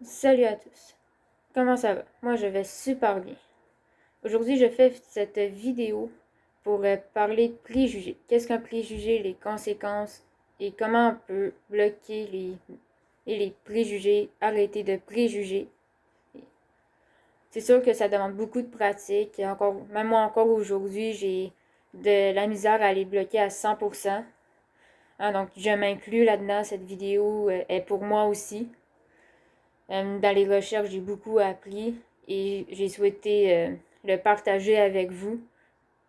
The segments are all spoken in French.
Salut à tous. Comment ça va? Moi, je vais super bien. Aujourd'hui, je fais cette vidéo pour parler de préjugés. Qu'est-ce qu'un préjugé, les conséquences et comment on peut bloquer les préjugés, arrêter de préjuger. C'est sûr que ça demande beaucoup de pratique. Et encore, même moi, encore aujourd'hui, j'ai de la misère à les bloquer à 100%. Hein, donc, je m'inclus là-dedans. Cette vidéo est pour moi aussi. Dans les recherches, j'ai beaucoup appris et j'ai souhaité le partager avec vous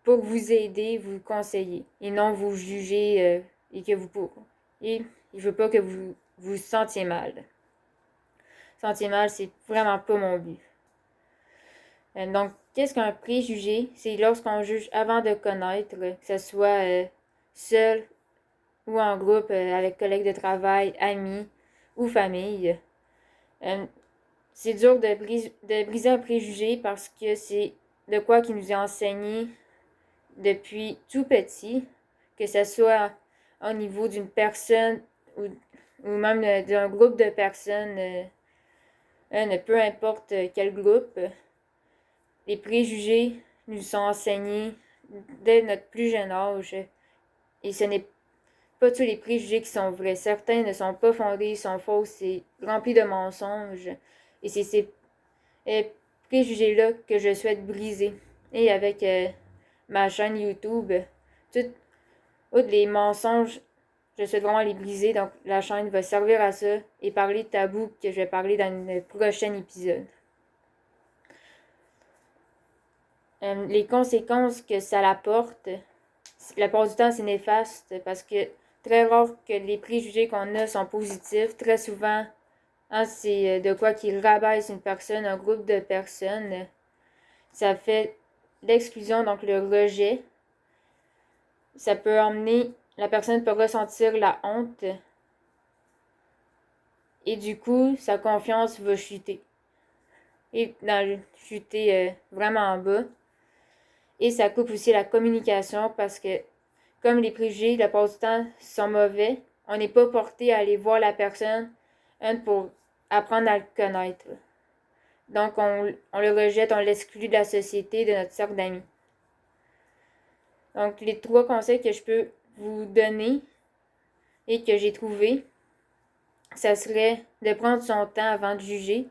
pour vous aider, vous conseiller et non vous juger et que vous et je veux pas que vous vous sentiez mal. Sentiez mal, c'est vraiment pas mon but. Donc, qu'est-ce qu'un préjugé? C'est lorsqu'on juge avant de connaître, que ce soit seul ou en groupe avec collègues de travail, amis ou famille. C'est dur de briser un préjugé parce que c'est de quoi qui nous est enseigné depuis tout petit, que ce soit au niveau d'une personne ou même d'un groupe de personnes, peu importe quel groupe. Les préjugés nous sont enseignés dès notre plus jeune âge et ce n'est pas tous les préjugés qui sont vrais. Certains ne sont pas fondés, sont faux, c'est rempli de mensonges. Et c'est ces préjugés-là que je souhaite briser. Et avec ma chaîne YouTube, tous les mensonges, je souhaite vraiment les briser. Donc la chaîne va servir à ça et parler de tabous que je vais parler dans le prochain épisode. Les conséquences que ça apporte, la plupart du temps, c'est néfaste parce que très rare que les préjugés qu'on a sont positifs. Très souvent, hein, c'est de quoi qui rabaisse une personne, un groupe de personnes. Ça fait l'exclusion, donc le rejet. Ça peut emmener, la personne peut ressentir la honte. Et du coup, sa confiance va chuter. Et chuter vraiment en bas. Et ça coupe aussi la communication parce que, comme les préjugés, la plupart du temps, sont mauvais, on n'est pas porté à aller voir la personne pour apprendre à le connaître. Donc, on le rejette, on l'exclut de la société, de notre cercle d'amis. Donc, les 3 conseils que je peux vous donner et que j'ai trouvé, ça serait de prendre son temps avant de juger.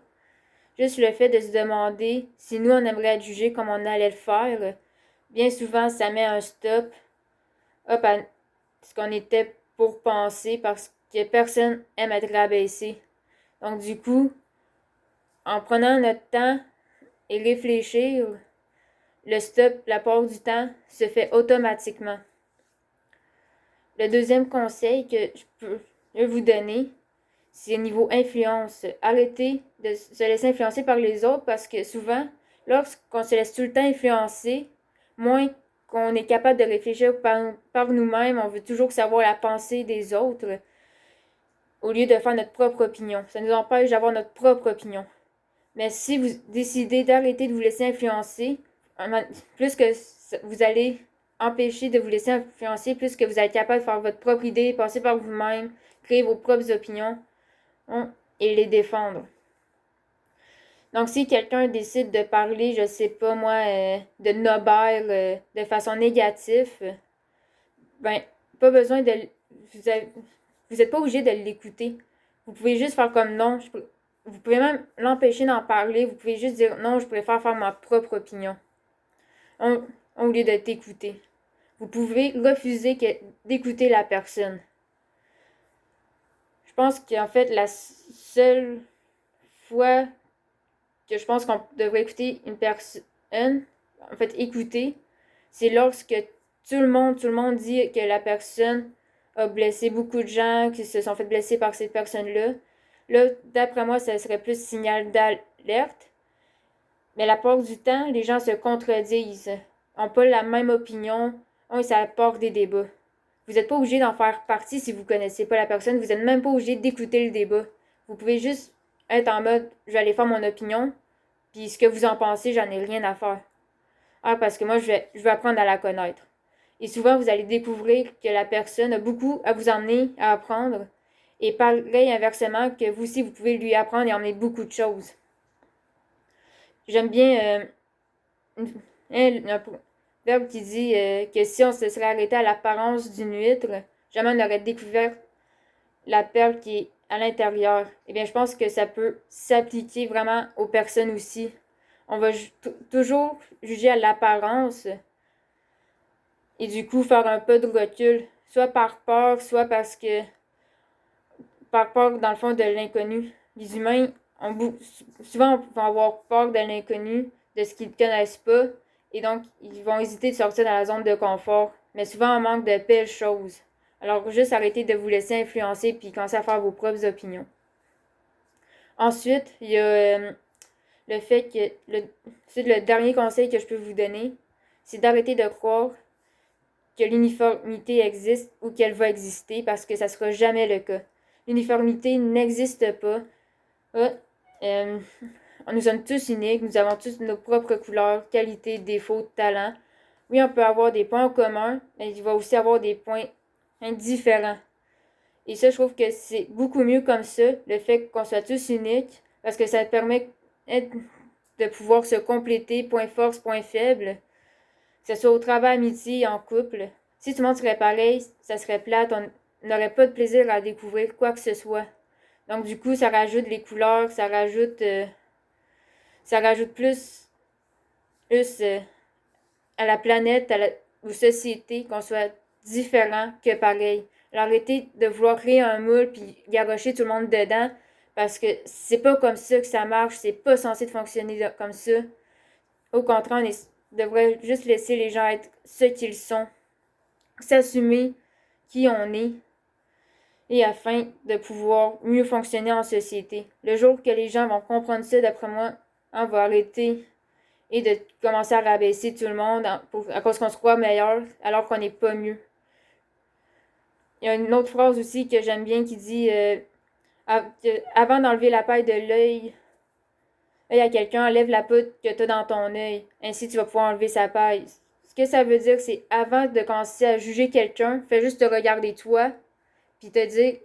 Juste le fait de se demander si nous, on aimerait être jugé comme on allait le faire. Bien souvent, ça met un stop à ce qu'on était pour penser parce que personne aime être rabaissé. Donc, du coup, en prenant notre temps et réfléchir, le stop, la part du temps, se fait automatiquement. Le deuxième conseil que je peux vous donner, c'est au niveau influence. Arrêtez de se laisser influencer par les autres parce que souvent, lorsqu'on se laisse tout le temps influencer, moins qu'on est capable de réfléchir par nous-mêmes, on veut toujours savoir la pensée des autres au lieu de faire notre propre opinion. Ça nous empêche d'avoir notre propre opinion. Mais si vous décidez d'arrêter de vous laisser influencer, plus que vous allez empêcher de vous laisser influencer, plus que vous êtes capable de faire votre propre idée, passer par vous-même, créer vos propres opinions et les défendre. Donc, si quelqu'un décide de parler, je sais pas moi, de Nobel de façon négative, ben, pas besoin de. Vous n'êtes pas obligé de l'écouter. Vous pouvez juste faire comme non. Vous pouvez même l'empêcher d'en parler. Vous pouvez juste dire non, je préfère faire ma propre opinion. Au lieu de t'écouter. Vous pouvez refuser d'écouter la personne. Je pense qu'en fait, la seule fois que je pense qu'on devrait écouter une personne, en fait, écouter, c'est lorsque tout le monde dit que la personne a blessé beaucoup de gens, qui se sont fait blesser par cette personne-là. Là, d'après moi, ça serait plus signal d'alerte. Mais la plupart du temps, les gens se contredisent, n'ont pas la même opinion, et ça apporte des débats. Vous n'êtes pas obligé d'en faire partie si vous ne connaissez pas la personne, vous n'êtes même pas obligé d'écouter le débat. Vous pouvez juste être en mode, je vais aller faire mon opinion, puis ce que vous en pensez, j'en ai rien à faire. Ah, parce que moi, je veux apprendre à la connaître. Et souvent, vous allez découvrir que la personne a beaucoup à vous emmener à apprendre. Et pareil inversement, que vous aussi, vous pouvez lui apprendre et emmener beaucoup de choses. J'aime bien un verbe qui dit que si on se serait arrêté à l'apparence d'une huître, jamais on aurait découvert la perle qui est à l'intérieur. Eh bien, je pense que ça peut s'appliquer vraiment aux personnes aussi. On va toujours juger à l'apparence et du coup faire un peu de recul, soit par peur, soit parce que par peur dans le fond de l'inconnu. Les humains souvent vont avoir peur de l'inconnu, de ce qu'ils ne connaissent pas, et donc ils vont hésiter de sortir dans la zone de confort, mais souvent on manque de belles choses. Alors juste arrêtez de vous laisser influencer puis commencez à faire vos propres opinions. Ensuite, il y a le fait que c'est le dernier conseil que je peux vous donner, c'est d'arrêter de croire que l'uniformité existe ou qu'elle va exister parce que ça ne sera jamais le cas. L'uniformité n'existe pas. Nous sommes tous uniques, nous avons tous nos propres couleurs, qualités, défauts, talents. Oui, on peut avoir des points en commun, mais il va aussi avoir des points indifférents. Et ça, je trouve que c'est beaucoup mieux comme ça, le fait qu'on soit tous uniques, parce que ça permet de pouvoir se compléter, point force, point faible, que ce soit au travail, amitié, en couple. Si tout le monde serait pareil, ça serait plate, on n'aurait pas de plaisir à découvrir quoi que ce soit. Donc du coup, ça rajoute les couleurs, ça rajoute plus à la planète, aux sociétés, qu'on soit différent que pareil. Alors arrêtez de vouloir créer un moule puis garrocher tout le monde dedans parce que c'est pas comme ça que ça marche, c'est pas censé fonctionner comme ça. Au contraire, on devrait juste laisser les gens être ce qu'ils sont, s'assumer qui on est et afin de pouvoir mieux fonctionner en société. Le jour que les gens vont comprendre ça, d'après moi, on va arrêter et de commencer à rabaisser tout le monde à cause qu'on se croit meilleur alors qu'on n'est pas mieux. Il y a une autre phrase aussi que j'aime bien qui dit avant d'enlever la paille de l'œil à quelqu'un, enlève la poudre que tu as dans ton œil. Ainsi, tu vas pouvoir enlever sa paille. Ce que ça veut dire, c'est avant de commencer à juger quelqu'un, fais juste te regarder toi, puis te dire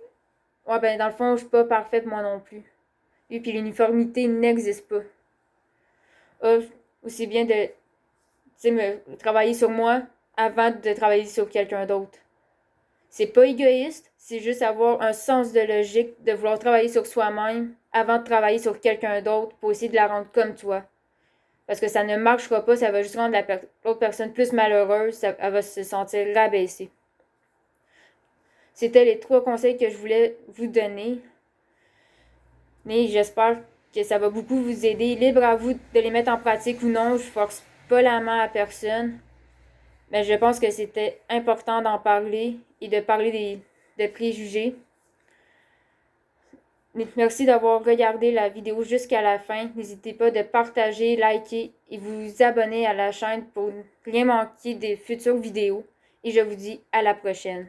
ouais, ben dans le fond, je suis pas parfaite moi non plus. Et puis l'uniformité n'existe pas. Aussi bien de travailler sur moi avant de travailler sur quelqu'un d'autre. C'est pas égoïste, c'est juste avoir un sens de logique, de vouloir travailler sur soi-même avant de travailler sur quelqu'un d'autre pour essayer de la rendre comme toi. Parce que ça ne marchera pas, ça va juste rendre l'autre personne plus malheureuse, elle va se sentir rabaissée. C'était les 3 conseils que je voulais vous donner. Mais j'espère que ça va beaucoup vous aider. Libre à vous de les mettre en pratique ou non, je force pas la main à personne. Mais je pense que c'était important d'en parler et de parler de préjugés. Merci d'avoir regardé la vidéo jusqu'à la fin. N'hésitez pas de partager, liker et vous abonner à la chaîne pour ne rien manquer des futures vidéos. Et je vous dis à la prochaine.